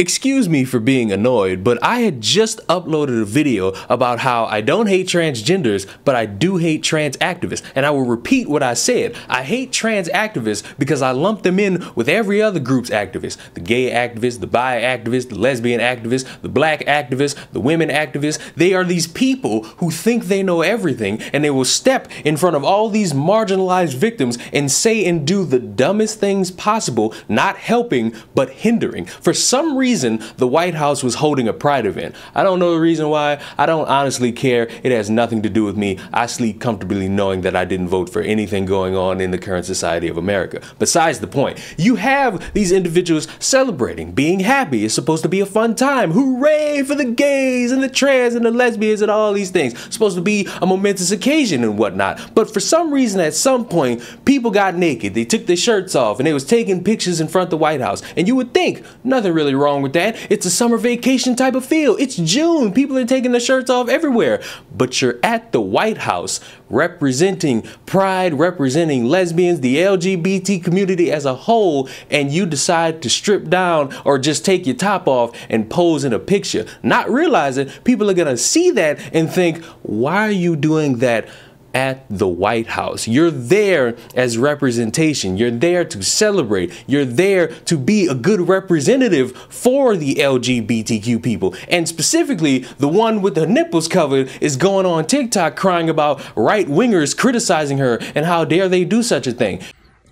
Excuse me for being annoyed, but I had just uploaded a video about how I don't hate transgenders, but I do hate trans activists. And I will repeat what I said. I hate trans activists because I lump them in with every other group's activists. The gay activists, the bi activists, the lesbian activists, the black activists, the women activists. They are these people who think they know everything, and they will step in front of all these marginalized victims and say and do the dumbest things possible, not helping, but hindering. For some reason, the White House was holding a pride event. I don't know the reason why. I don't honestly care. It has nothing to do with me. I sleep comfortably knowing that I didn't vote for anything going on in the current society of America. Besides the point, you have these individuals celebrating, being happy. It's supposed to be a fun time. Hooray for the gays and the trans and the lesbians and all these things. It's supposed to be a momentous occasion and whatnot. But for some reason, at some point, people got naked. They took their shirts off and they was taking pictures in front of the White House. And you would think, nothing really wrong with that. It's a summer vacation type of feel. It's June. People are taking their shirts off everywhere. But you're at the White House representing pride, representing lesbians, the LGBT community as a whole, and you decide to strip down or just take your top off and pose in a picture, not realizing people are gonna see that and think, why are you doing that at the White House? You're there as representation. You're there to celebrate. You're there to be a good representative for the LGBTQ people. And specifically, the one with the nipples covered is going on TikTok crying about right-wingers criticizing her and how dare they do such a thing.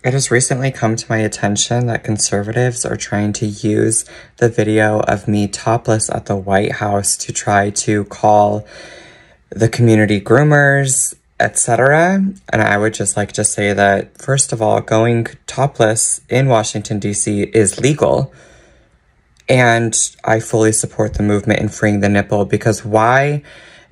It has recently come to my attention that conservatives are trying to use the video of me topless at the White House to try to call the community groomers, etc. And I would just like to say that, first of all, going topless in Washington, D.C. is legal. And I fully support the movement in freeing the nipple, because why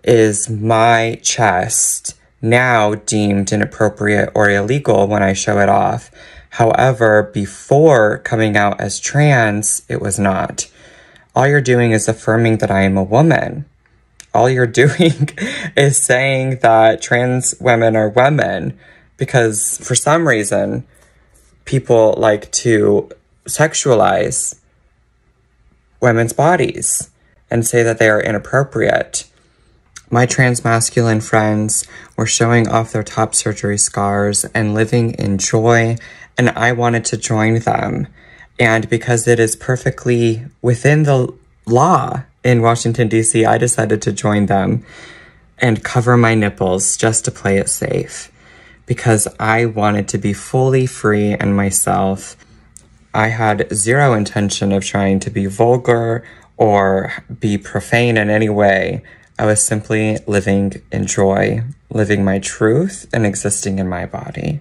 is my chest now deemed inappropriate or illegal when I show it off? However, before coming out as trans, it was not. All you're doing is affirming that I am a woman. All you're doing is saying that trans women are women, because for some reason, people like to sexualize women's bodies and say that they are inappropriate. My trans masculine friends were showing off their top surgery scars and living in joy, and I wanted to join them. And because it is perfectly within the law in Washington, D.C., I decided to join them and cover my nipples just to play it safe, because I wanted to be fully free and myself. I had zero intention of trying to be vulgar or be profane in any way. I was simply living in joy, living my truth, and existing in my body.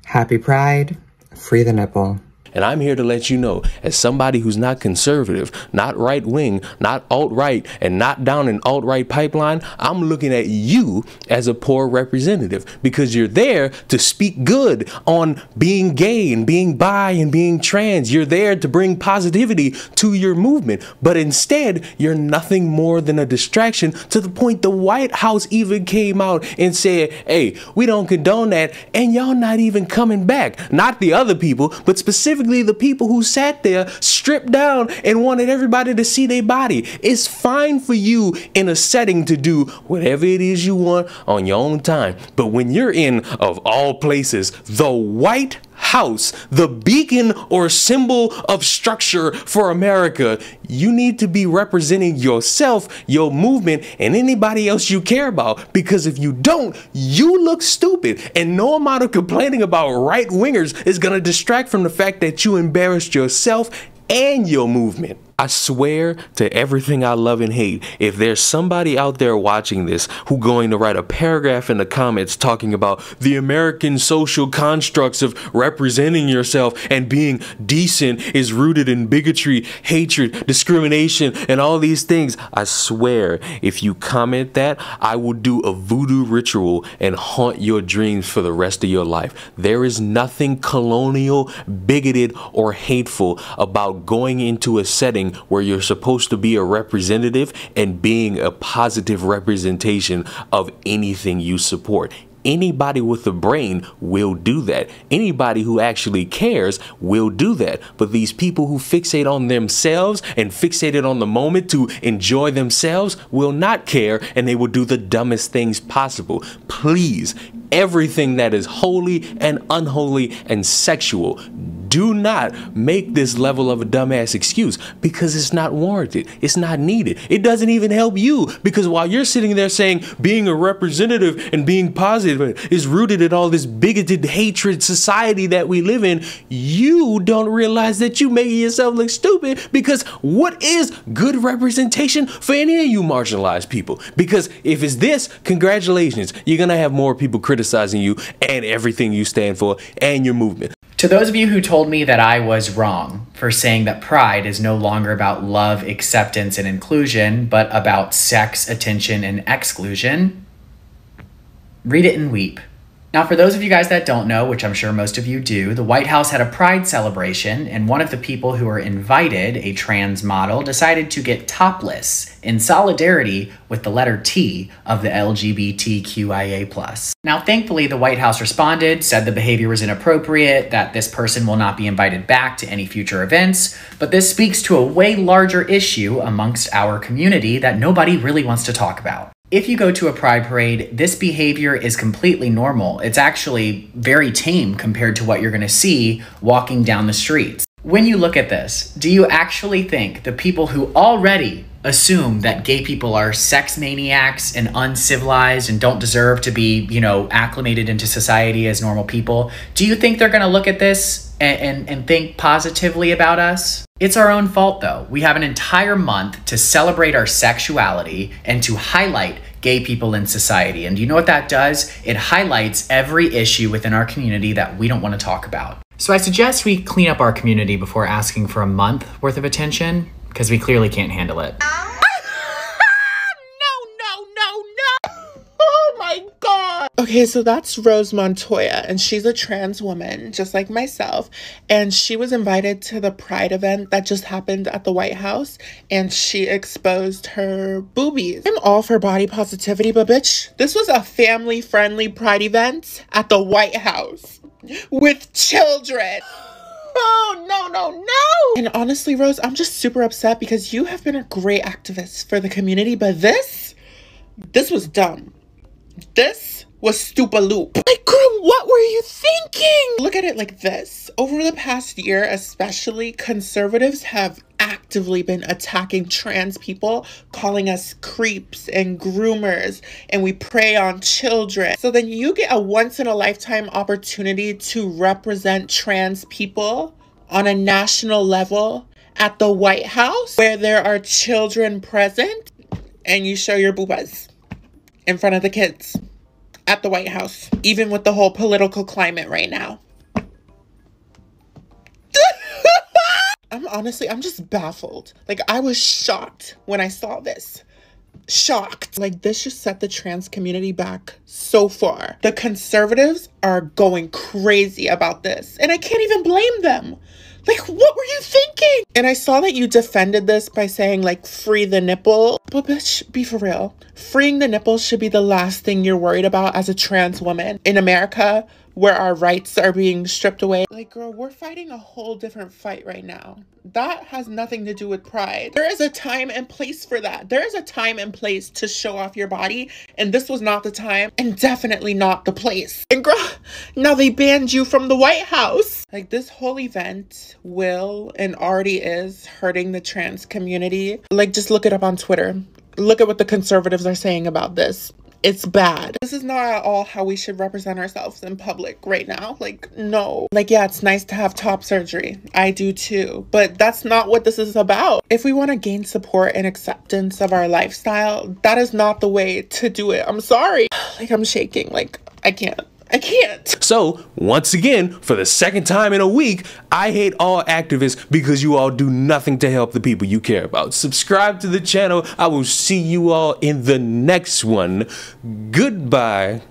Happy Pride, free the nipple. And I'm here to let you know, as somebody who's not conservative, not right-wing, not alt-right, and not down an alt-right pipeline, I'm looking at you as a poor representative, because you're there to speak good on being gay and being bi and being trans. You're there to bring positivity to your movement, but instead, you're nothing more than a distraction, to the point the White House even came out and said, hey, we don't condone that, and y'all not even coming back. Not the other people, but specifically the people who sat there stripped down and wanted everybody to see their body. It's fine for you in a setting to do whatever it is you want on your own time. But when you're in, of all places, the White House, the beacon or symbol of structure for America, you need to be representing yourself, your movement, and anybody else you care about. Because if you don't, you look stupid. And no amount of complaining about right-wingers is going to distract from the fact that you embarrassed yourself and your movement. I swear to everything I love and hate, if there's somebody out there watching this who's going to write a paragraph in the comments talking about the American social constructs of representing yourself and being decent is rooted in bigotry, hatred, discrimination, and all these things, I swear, if you comment that, I will do a voodoo ritual and haunt your dreams for the rest of your life. There is nothing colonial, bigoted, or hateful about going into a setting where you're supposed to be a representative and being a positive representation of anything you support. Anybody with a brain will do that. Anybody who actually cares will do that. But these people who fixate on themselves and fixated on the moment to enjoy themselves will not care, and they will do the dumbest things possible. Please, everything that is holy and unholy and sexual, do not make this level of a dumbass excuse, because it's not warranted. It's not needed. It doesn't even help you, because while you're sitting there saying being a representative and being positive is rooted in all this bigoted hatred society that we live in, you don't realize that you making yourself look stupid. Because what is good representation for any of you marginalized people? Because if it's this, congratulations, you're gonna have more people criticizing you and everything you stand for and your movement. To those of you who told me that I was wrong for saying that pride is no longer about love, acceptance, and inclusion, but about sex, attention, and exclusion, read it and weep. Now, for those of you guys that don't know, which I'm sure most of you do, the White House had a pride celebration, and one of the people who were invited, a trans model, decided to get topless in solidarity with the letter T of the LGBTQIA+. Now, thankfully, the White House responded, said the behavior was inappropriate, that this person will not be invited back to any future events, but this speaks to a way larger issue amongst our community that nobody really wants to talk about. If you go to a pride parade, this behavior is completely normal. It's actually very tame compared to what you're gonna see walking down the streets. When you look at this, do you actually think the people who already assume that gay people are sex maniacs and uncivilized and don't deserve to be, acclimated into society as normal people, do you think they're gonna look at this and think positively about us? It's our own fault, though. We have an entire month to celebrate our sexuality and to highlight gay people in society. And do you know what that does? It highlights every issue within our community that we don't want to talk about. So I suggest we clean up our community before asking for a month worth of attention, because we clearly can't handle it. Okay, so that's Rose Montoya, and she's a trans woman, just like myself, and she was invited to the Pride event that just happened at the White House, and she exposed her boobies. I'm all for body positivity, but bitch, this was a family-friendly Pride event at the White House with children. Oh, no. And honestly, Rose, I'm just super upset because you have been a great activist for the community, but this was dumb. This was stupaloop. Like, girl, what were you thinking? Look at it like this. Over the past year, especially, conservatives have actively been attacking trans people, calling us creeps and groomers, and we prey on children. So then you get a once-in-a-lifetime opportunity to represent trans people on a national level at the White House, where there are children present, and you show your boobas in front of the kids at the White House, even with the whole political climate right now. I'm just baffled. Like, I was shocked when I saw this. Shocked. Like, this just set the trans community back so far. The conservatives are going crazy about this, and I can't even blame them. Like, what were you thinking? And I saw that you defended this by saying, like, free the nipple. But bitch, be for real. Freeing the nipple should be the last thing you're worried about as a trans woman in America, where our rights are being stripped away. Like, girl, we're fighting a whole different fight right now. That has nothing to do with pride. There is a time and place for that. There is a time and place to show off your body, and this was not the time, and definitely not the place. And girl, now they banned you from the White House. Like, this whole event will and already is hurting the trans community. Like, just look it up on Twitter. Look at what the conservatives are saying about this. It's bad. This is not at all how we should represent ourselves in public right now. Like, no. Like, yeah, it's nice to have top surgery. I do too. But that's not what this is about. If we want to gain support and acceptance of our lifestyle, that is not the way to do it. I'm sorry. Like, I'm shaking. Like, I can't. So, once again, for the second time in a week, I hate all activists because you all do nothing to help the people you care about. Subscribe to the channel. I will see you all in the next one. Goodbye.